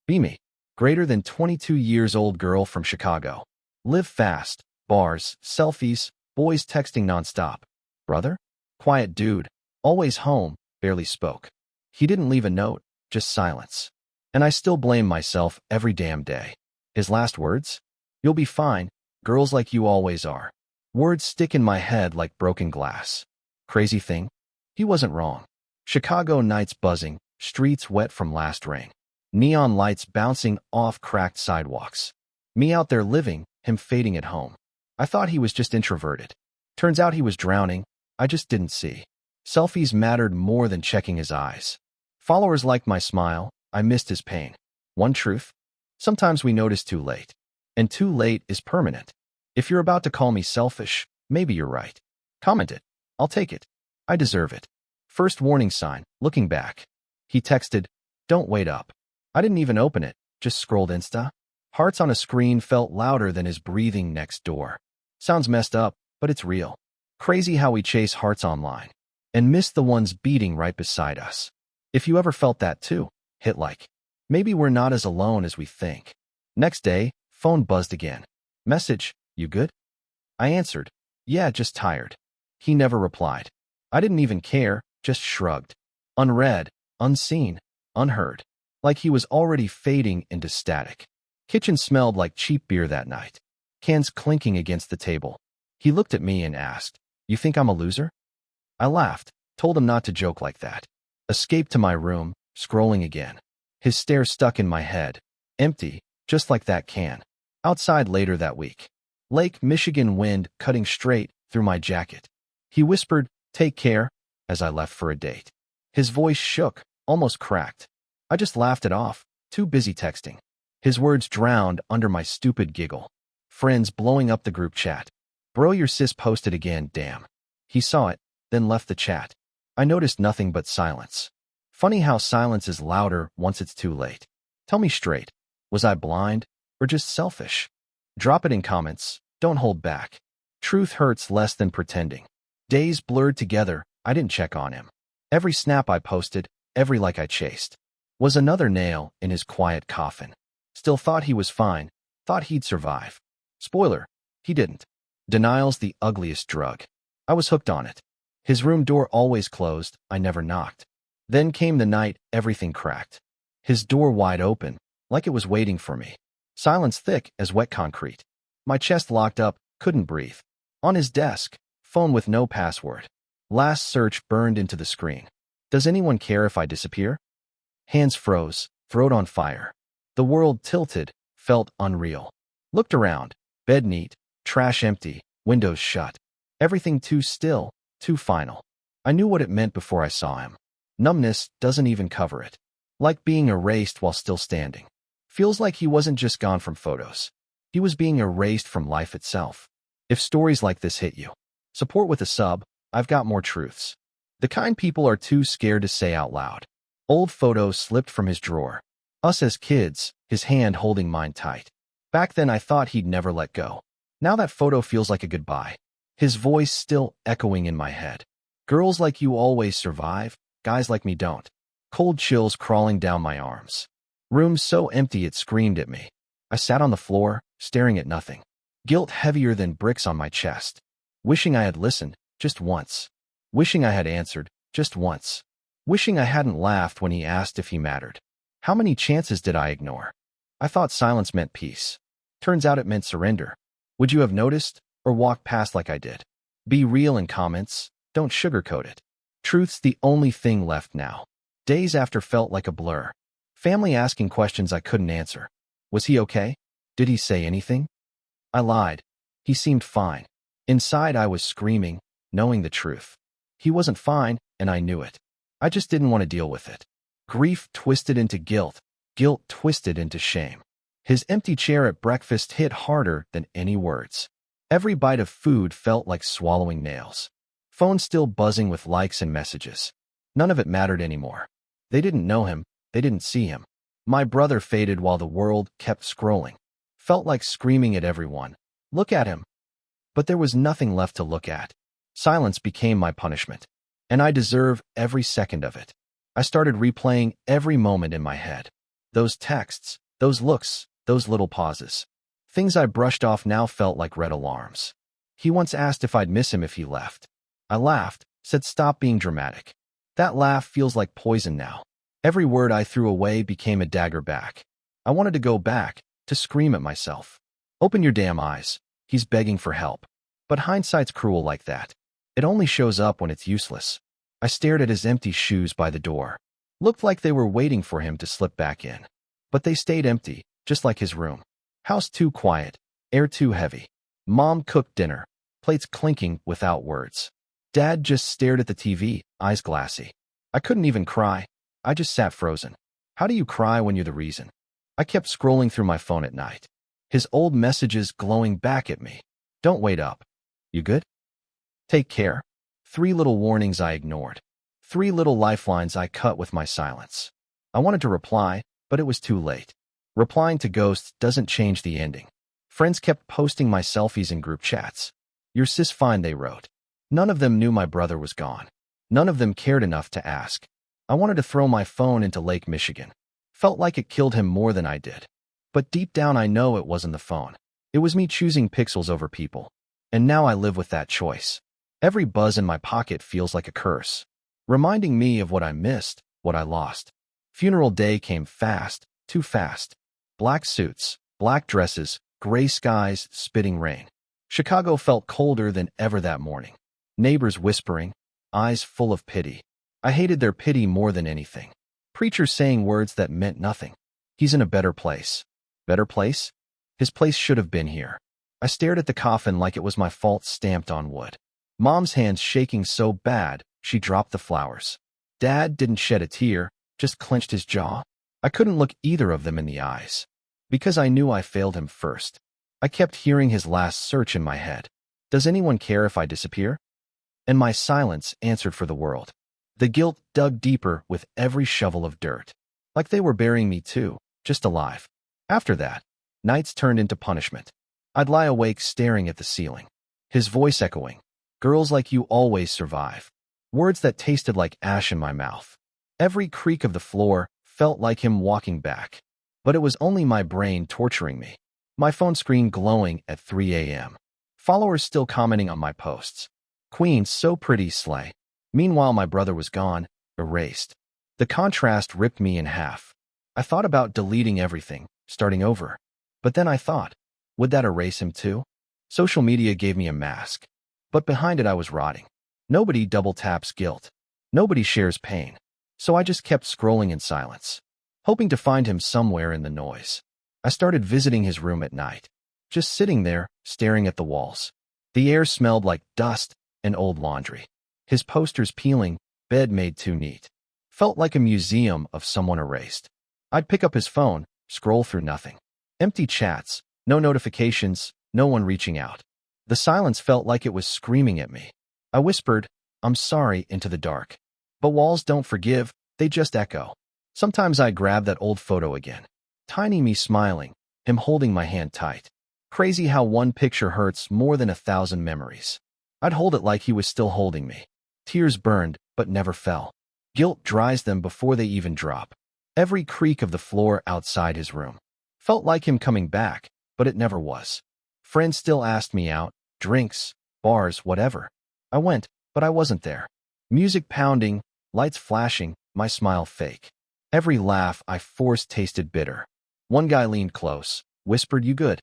Be me. Greater than 22 years old girl from Chicago. Live fast. Bars, selfies, boys texting nonstop. Brother? Quiet dude. Always home, barely spoke. He didn't leave a note, just silence. And I still blame myself every damn day. His last words? You'll be fine. Girls like you always are. Words stick in my head like broken glass. Crazy thing? He wasn't wrong. Chicago nights buzzing, streets wet from last rain. Neon lights bouncing off cracked sidewalks. Me out there living, him fading at home. I thought he was just introverted. Turns out he was drowning. I just didn't see. Selfies mattered more than checking his eyes. Followers liked my smile. I missed his pain. One truth? Sometimes we notice too late. And too late is permanent. If you're about to call me selfish, maybe you're right. Comment it. I'll take it. I deserve it. First warning sign, looking back. He texted, "Don't wait up." I didn't even open it, just scrolled Insta. Hearts on a screen felt louder than his breathing next door. Sounds messed up, but it's real. Crazy how we chase hearts online and miss the ones beating right beside us. If you ever felt that too, hit like. Maybe we're not as alone as we think. Next day, phone buzzed again. Message, "You good?" I answered, "Yeah, just tired." He never replied. I didn't even care, just shrugged. Unread, unseen, unheard. Like he was already fading into static. Kitchen smelled like cheap beer that night. Cans clinking against the table. He looked at me and asked, "You think I'm a loser?" I laughed, told him not to joke like that. Escaped to my room, scrolling again. His stare stuck in my head. Empty, just like that can. Outside later that week. Lake Michigan wind cutting straight through my jacket. He whispered, "Take care," as I left for a date. His voice shook, almost cracked. I just laughed it off, too busy texting. His words drowned under my stupid giggle. Friends blowing up the group chat. "Bro, your sis posted again, damn." He saw it, then left the chat. I noticed nothing but silence. Funny how silence is louder once it's too late. Tell me straight, was I blind or just selfish? Drop it in comments, don't hold back. Truth hurts less than pretending. Days blurred together, I didn't check on him. Every snap I posted, every like I chased, was another nail in his quiet coffin. Still thought he was fine, thought he'd survive. Spoiler, he didn't. Denial's the ugliest drug. I was hooked on it. His room door always closed, I never knocked. Then came the night everything cracked. His door wide open, like it was waiting for me. Silence thick as wet concrete. My chest locked up, couldn't breathe. On his desk, phone with no password. Last search burned into the screen. Does anyone care if I disappear? Hands froze, throat on fire. The world tilted, felt unreal. Looked around, bed neat, trash empty, windows shut. Everything too still, too final. I knew what it meant before I saw him. Numbness doesn't even cover it. Like being erased while still standing. Feels like he wasn't just gone from photos. He was being erased from life itself. If stories like this hit you, support with a sub. I've got more truths. The kind people are too scared to say out loud. Old photos slipped from his drawer. Us as kids, his hand holding mine tight. Back then I thought he'd never let go. Now that photo feels like a goodbye. His voice still echoing in my head. Girls like you always survive, guys like me don't. Cold chills crawling down my arms. Room so empty it screamed at me. I sat on the floor, staring at nothing. Guilt heavier than bricks on my chest. Wishing I had listened, just once. Wishing I had answered, just once. Wishing I hadn't laughed when he asked if he mattered. How many chances did I ignore? I thought silence meant peace. Turns out it meant surrender. Would you have noticed, or walked past like I did? Be real in comments, don't sugarcoat it. Truth's the only thing left now. Days after felt like a blur. Family asking questions I couldn't answer. Was he okay? Did he say anything? I lied. He seemed fine. Inside I was screaming, knowing the truth. He wasn't fine, and I knew it. I just didn't want to deal with it. Grief twisted into guilt, guilt twisted into shame. His empty chair at breakfast hit harder than any words. Every bite of food felt like swallowing nails. Phone still buzzing with likes and messages. None of it mattered anymore. They didn't know him, they didn't see him. My brother faded while the world kept scrolling. Felt like screaming at everyone, "Look at him." But there was nothing left to look at. Silence became my punishment. And I deserve every second of it. I started replaying every moment in my head. Those texts, those looks, those little pauses. Things I brushed off now felt like red alarms. He once asked if I'd miss him if he left. I laughed, said stop being dramatic. That laugh feels like poison now. Every word I threw away became a dagger back. I wanted to go back, to scream at myself. Open your damn eyes. He's begging for help. But hindsight's cruel like that. It only shows up when it's useless. I stared at his empty shoes by the door. Looked like they were waiting for him to slip back in. But they stayed empty, just like his room. House too quiet, air too heavy. Mom cooked dinner, plates clinking without words. Dad just stared at the TV, eyes glassy. I couldn't even cry. I just sat frozen. How do you cry when you're the reason? I kept scrolling through my phone at night. His old messages glowing back at me. Don't wait up. You good? Take care. 3 little warnings I ignored. 3 little lifelines I cut with my silence. I wanted to reply, but it was too late. Replying to ghosts doesn't change the ending. Friends kept posting my selfies in group chats. Your sis fine, they wrote. None of them knew my brother was gone. None of them cared enough to ask. I wanted to throw my phone into Lake Michigan. Felt like it killed him more than I did. But deep down I know it wasn't the phone. It was me choosing pixels over people. And now I live with that choice. Every buzz in my pocket feels like a curse, reminding me of what I missed, what I lost. Funeral day came fast, too fast. Black suits, black dresses, gray skies, spitting rain. Chicago felt colder than ever that morning. Neighbors whispering, eyes full of pity. I hated their pity more than anything. Preachers saying words that meant nothing. He's in a better place. Better place? His place should have been here. I stared at the coffin like it was my fault stamped on wood. Mom's hands shaking so bad, she dropped the flowers. Dad didn't shed a tear, just clenched his jaw. I couldn't look either of them in the eyes. Because I knew I failed him first. I kept hearing his last search in my head. Does anyone care if I disappear? And my silence answered for the world. The guilt dug deeper with every shovel of dirt. Like they were burying me too, just alive. After that, nights turned into punishment. I'd lie awake staring at the ceiling. His voice echoing. Girls like you always survive. Words that tasted like ash in my mouth. Every creak of the floor felt like him walking back. But it was only my brain torturing me. My phone screen glowing at 3 a.m. Followers still commenting on my posts. Queen, so pretty, slay. Meanwhile, my brother was gone, erased. The contrast ripped me in half. I thought about deleting everything, starting over. But then I thought, would that erase him too? Social media gave me a mask. But behind it I was rotting. Nobody double taps guilt. Nobody shares pain. So I just kept scrolling in silence, hoping to find him somewhere in the noise. I started visiting his room at night, just sitting there, staring at the walls. The air smelled like dust and old laundry. His posters peeling, bed made too neat. Felt like a museum of someone erased. I'd pick up his phone, scroll through nothing. Empty chats, no notifications, no one reaching out. The silence felt like it was screaming at me. I whispered, I'm sorry, into the dark. But walls don't forgive, they just echo. Sometimes I grab that old photo again. Tiny me smiling, him holding my hand tight. Crazy how one picture hurts more than 1,000 memories. I'd hold it like he was still holding me. Tears burned, but never fell. Guilt dries them before they even drop. Every creak of the floor outside his room felt like him coming back, but it never was. Friends still asked me out, drinks, bars, whatever. I went, but I wasn't there. Music pounding, lights flashing, my smile fake. Every laugh I forced tasted bitter. One guy leaned close, whispered, you good?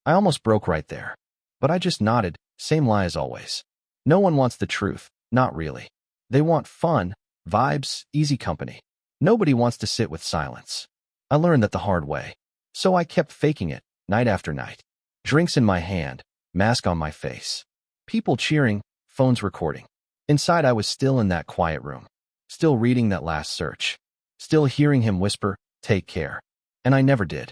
I almost broke right there. But I just nodded, same lie as always. No one wants the truth, not really. They want fun, vibes, easy company. Nobody wants to sit with silence. I learned that the hard way. So I kept faking it, night after night. Drinks in my hand, mask on my face. People cheering, phones recording. Inside I was still in that quiet room. Still reading that last search. Still hearing him whisper, take care. And I never did.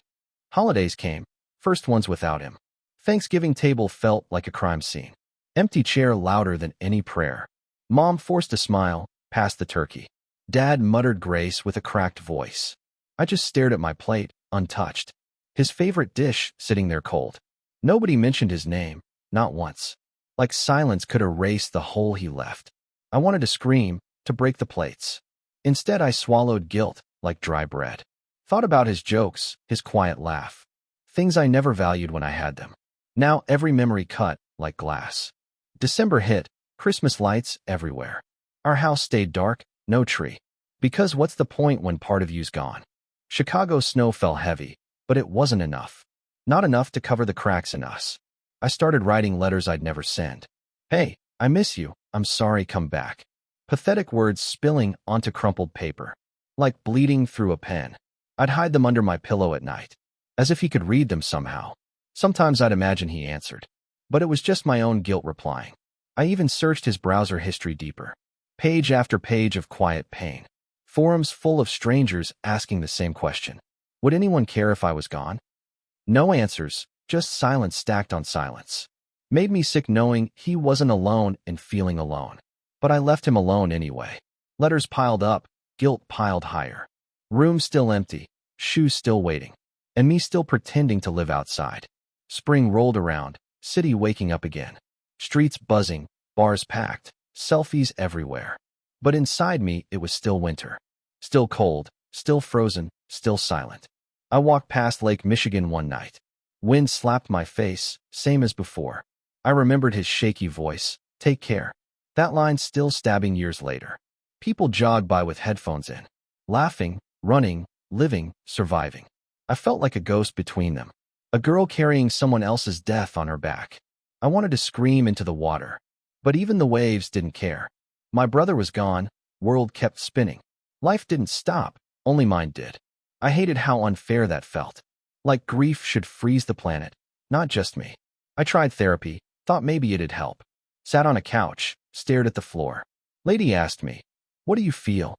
Holidays came, first ones without him. Thanksgiving table felt like a crime scene. Empty chair louder than any prayer. Mom forced a smile, passed the turkey. Dad muttered grace with a cracked voice. I just stared at my plate, untouched. His favorite dish sitting there cold. Nobody mentioned his name, not once. Like silence could erase the hole he left. I wanted to scream, to break the plates. Instead I swallowed guilt like dry bread. Thought about his jokes, his quiet laugh. Things I never valued when I had them. Now every memory cut like glass. December hit, Christmas lights everywhere. Our house stayed dark, no tree. Because what's the point when part of you's gone? Chicago snow fell heavy, but it wasn't enough. Not enough to cover the cracks in us. I started writing letters I'd never send. Hey, I miss you, I'm sorry, come back. Pathetic words spilling onto crumpled paper. Like bleeding through a pen. I'd hide them under my pillow at night. As if he could read them somehow. Sometimes I'd imagine he answered. But it was just my own guilt replying. I even searched his browser history deeper. Page after page of quiet pain. Forums full of strangers asking the same question. Would anyone care if I was gone? No answers, just silence stacked on silence. Made me sick knowing he wasn't alone and feeling alone. But I left him alone anyway. Letters piled up, guilt piled higher. Room still empty, shoes still waiting. And me still pretending to live outside. Spring rolled around, city waking up again. Streets buzzing, bars packed, selfies everywhere. But inside me, it was still winter. Still cold, still frozen, still silent. I walked past Lake Michigan one night. Wind slapped my face, same as before. I remembered his shaky voice, take care. That line still stabbing years later. People jogged by with headphones in. Laughing, running, living, surviving. I felt like a ghost between them. A girl carrying someone else's death on her back. I wanted to scream into the water. But even the waves didn't care. My brother was gone, world kept spinning. Life didn't stop, only mine did. I hated how unfair that felt. Like grief should freeze the planet, not just me. I tried therapy, thought maybe it'd help. Sat on a couch, stared at the floor. Lady asked me, "What do you feel?"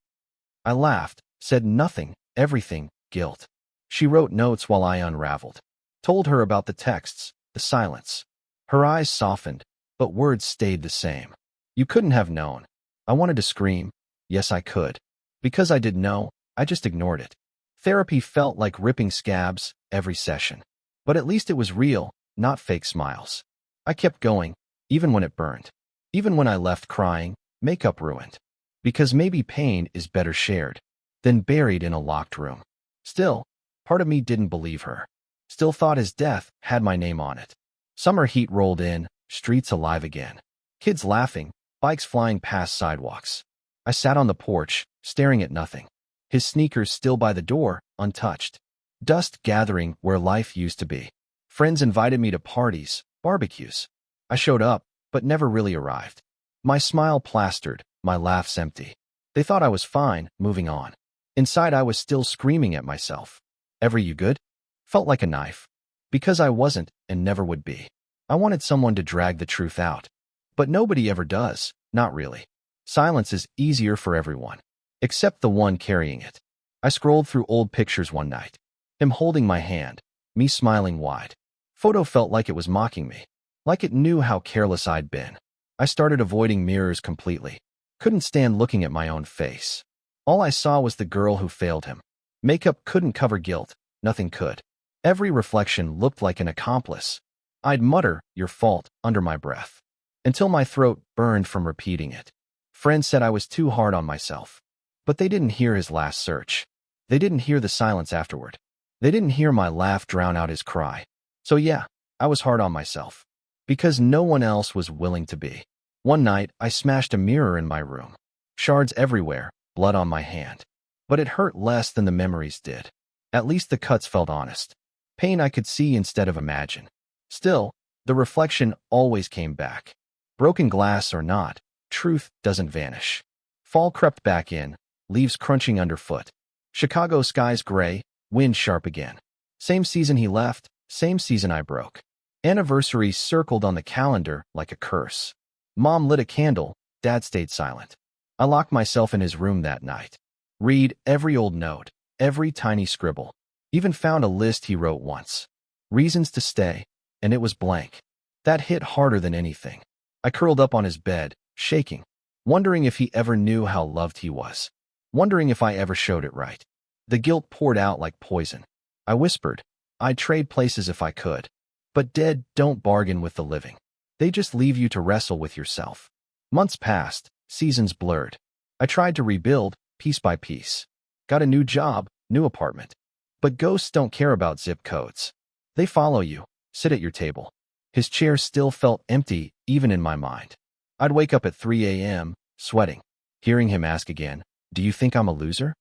I laughed, said nothing, everything, guilt. She wrote notes while I unraveled. Told her about the texts, the silence. Her eyes softened, but words stayed the same. You couldn't have known. I wanted to scream. Yes, I could. Because I didn't know, I just ignored it. Therapy felt like ripping scabs every session. But at least it was real, not fake smiles. I kept going, even when it burned. Even when I left crying, makeup ruined. Because maybe pain is better shared than buried in a locked room. Still, part of me didn't believe her. Still thought his death had my name on it. Summer heat rolled in, streets alive again. Kids laughing, bikes flying past sidewalks. I sat on the porch, staring at nothing. His sneakers still by the door, untouched. Dust gathering where life used to be. Friends invited me to parties, barbecues. I showed up, but never really arrived. My smile plastered, my laughs empty. They thought I was fine, moving on. Inside I was still screaming at myself. Ever you good? Felt like a knife. Because I wasn't, and never would be. I wanted someone to drag the truth out. But nobody ever does, not really. Silence is easier for everyone. Except the one carrying it. I scrolled through old pictures one night. Him holding my hand, me smiling wide. Photo felt like it was mocking me. Like it knew how careless I'd been. I started avoiding mirrors completely. Couldn't stand looking at my own face. All I saw was the girl who failed him. Makeup couldn't cover guilt, nothing could. Every reflection looked like an accomplice. I'd mutter, "Your fault," under my breath. Until my throat burned from repeating it. Friends said I was too hard on myself. But they didn't hear his last search. They didn't hear the silence afterward. They didn't hear my laugh drown out his cry. So yeah, I was hard on myself. Because no one else was willing to be. One night, I smashed a mirror in my room. Shards everywhere, blood on my hand. But it hurt less than the memories did. At least the cuts felt honest. Pain I could see instead of imagine. Still, the reflection always came back. Broken glass or not, truth doesn't vanish. Fall crept back in, leaves crunching underfoot. Chicago skies gray, wind sharp again. Same season he left, same season I broke. Anniversary circled on the calendar like a curse. Mom lit a candle, Dad stayed silent. I locked myself in his room that night. Read every old note, every tiny scribble. Even found a list he wrote once. Reasons to stay, and it was blank. That hit harder than anything. I curled up on his bed, shaking, wondering if he ever knew how loved he was. Wondering if I ever showed it right. The guilt poured out like poison. I whispered, I'd trade places if I could. But dead don't bargain with the living. They just leave you to wrestle with yourself. Months passed, seasons blurred. I tried to rebuild, piece by piece. Got a new job, new apartment. But ghosts don't care about zip codes. They follow you, sit at your table. His chair still felt empty, even in my mind. I'd wake up at 3 a.m., sweating, hearing him ask again, "Do you think I'm a loser?"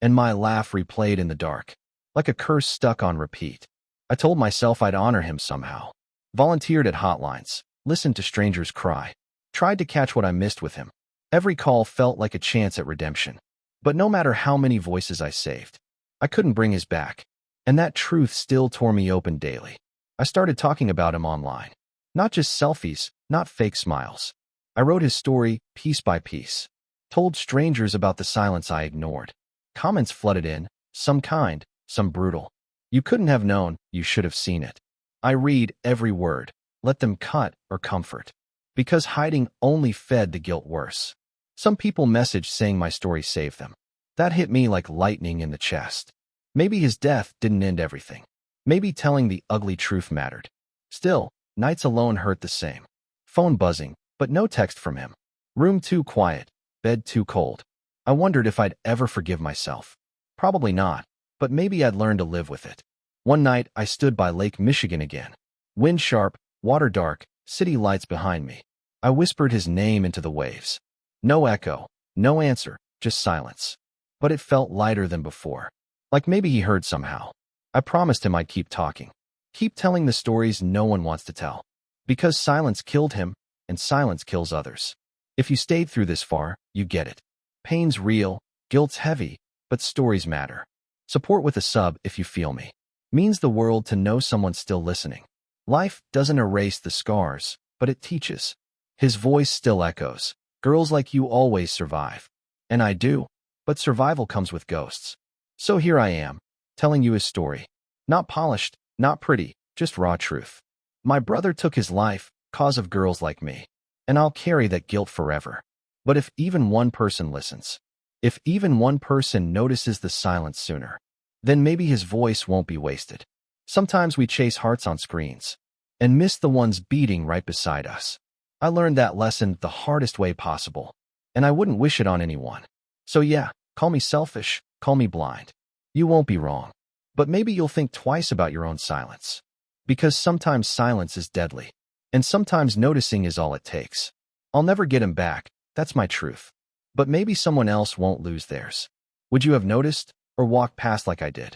And my laugh replayed in the dark, like a curse stuck on repeat. I told myself I'd honor him somehow. Volunteered at hotlines, listened to strangers cry, tried to catch what I missed with him. Every call felt like a chance at redemption. But no matter how many voices I saved, I couldn't bring his back. And that truth still tore me open daily. I started talking about him online. Not just selfies, not fake smiles. I wrote his story piece by piece. Told strangers about the silence I ignored. Comments flooded in, some kind, some brutal. "You couldn't have known, you should have seen it." I read every word, let them cut or comfort. Because hiding only fed the guilt worse. Some people messaged saying my story saved them. That hit me like lightning in the chest. Maybe his death didn't end everything. Maybe telling the ugly truth mattered. Still, nights alone hurt the same. Phone buzzing, but no text from him. Room too quiet, bed too cold. I wondered if I'd ever forgive myself. Probably not, but maybe I'd learn to live with it. One night, I stood by Lake Michigan again. Wind sharp, water dark, city lights behind me. I whispered his name into the waves. No echo, no answer, just silence. But it felt lighter than before. Like maybe he heard somehow. I promised him I'd keep talking. Keep telling the stories no one wants to tell. Because silence killed him, and silence kills others. If you stayed through this far, you get it. Pain's real, guilt's heavy, but stories matter. Support with a sub if you feel me. Means the world to know someone's still listening. Life doesn't erase the scars, but it teaches. His voice still echoes. Girls like you always survive. And I do, but survival comes with ghosts. So here I am, telling you his story. Not polished, not pretty, just raw truth. My brother took his life, cause of girls like me. And I'll carry that guilt forever. But if even one person listens, if even one person notices the silence sooner, then maybe his voice won't be wasted. Sometimes we chase hearts on screens and miss the ones beating right beside us. I learned that lesson the hardest way possible, and I wouldn't wish it on anyone. So yeah, call me selfish, call me blind. You won't be wrong. But maybe you'll think twice about your own silence. Because sometimes silence is deadly, and sometimes noticing is all it takes. I'll never get him back, that's my truth. But maybe someone else won't lose theirs. Would you have noticed, or walked past like I did?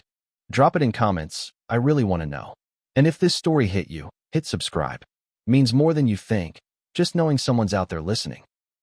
Drop it in comments, I really want to know. And if this story hit you, hit subscribe. Means more than you think, just knowing someone's out there listening.